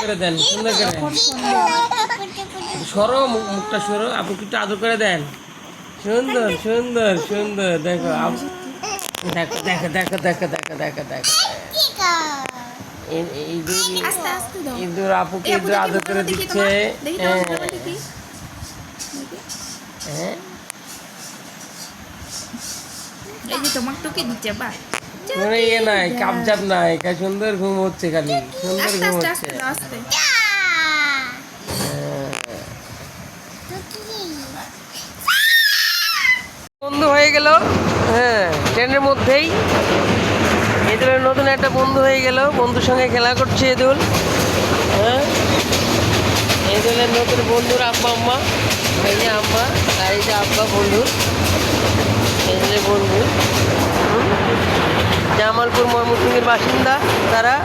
করে দেন, সুন্দর করে সরো, মুখটা সরো, আপু একটু আদর করে দেন। সুন্দর সুন্দর সুন্দর, দেখো দেখো দেখো দেখো দেখো দেখো দেখো দেখো ইঁদুর আপুকে ইঁদুর আদর করে দিচ্ছে। হ্যাঁ এই যে তোমার টুকি দিচ্ছে বা কোনো ইয়ে নাই, কাপজাপ নাই, সুন্দর ঘুম হচ্ছে, খালি সুন্দর ঘুম হচ্ছে। বন্ধু হয়ে গেল, হ্যাঁ ট্রেনের মধ্যেই এদুলের নতুন একটা বন্ধু হয়ে গেল, বন্ধুর সঙ্গে খেলা করছে এদুল। হ্যাঁ এদুলের নতুন বন্ধুর আব্বা আম্মা, এই যে আম্মা আর এই যে আব্বা বন্ধু, এদুলের বন্ধু জামালপুর ময়মনসিংহের বাসিন্দা তারা।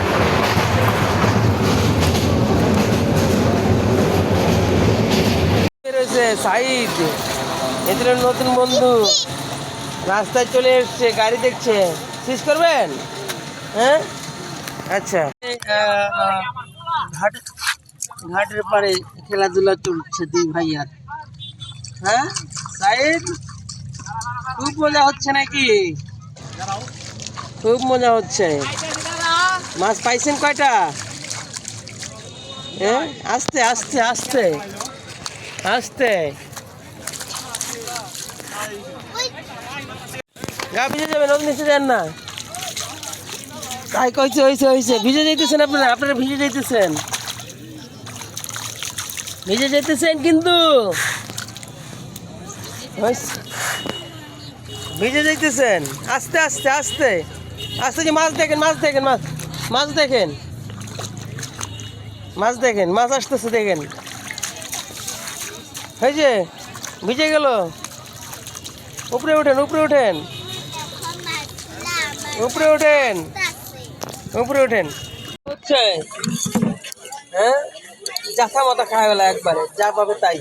রয়েছে সাইদ, এদের নতুন বন্ধু রাস্তায় চলে এসছে, গাড়ি দেখছে, সিজ করবেন? হ্যাঁ আচ্ছা, ঘাটের পাড়ে খেলাধুলা চলছে দুই ভাইয়ার। হ্যাঁ সাইদ, খুব মজা হচ্ছে নাকি? খুব মজা হচ্ছে। মাছ পাইছেন কয়টা? হ্যাঁ আস্তে আস্তে আস্তে আস্তে, গা ভিজে যাবে, নদী নিচে যান না। তাই কইছে, হয়েছে হয়েছে, ভিজে যাইতেছেন আপনারা, আপনারা ভিজে যাইতেছেন, ভিজে যাইতেছেন কিন্তু ভিজে যাইতেছেন। আস্তে আস্তে আস্তে আস্তে, যে মাছ দেখেন, মাছ দেখেন, মাছ মাছ দেখেন, মাছ দেখেন, মাছ আসতেছে দেখেন। হয়েছে, ভিজে গেল। উপরে ওঠেন, উপরে ওঠেন, উপরে ওঠেন, উপরে ওঠেন। হচ্ছে হ্যাঁ, জাথা মাথা খাওয়া গেল একবারে, যা পাবে তাই।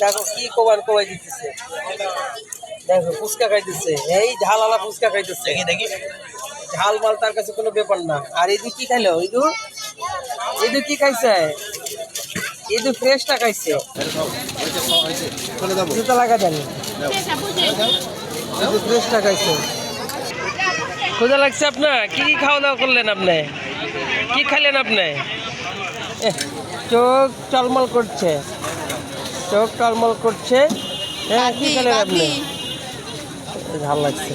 দেখো কি কোবাই দিতেছে, দেখো ফুচকা খাইতেছে, এই ঝালালা ফুচকা খাইতেছে, দেখি ঝাল মাল তার কাছে কোনো ব্যাপার না। আর ইঁদুর কি খাইলো? ইঁদুর কি খাইছে? ইঁদুর ফ্রেশটা খাইছে। জুতা লাগা দেন, ইঁদুর ফ্রেশটা খাইছে। ক্ষুধা লাগছে আপনার? কি কি খাওয়া দাওয়া করলেন আপনি? কি খাইলেন আপনি? চোখ টলমল করছে, চোখ টলমল করছে। হ্যাঁ কি খেলেন আপনি? ঝাল লাগছে।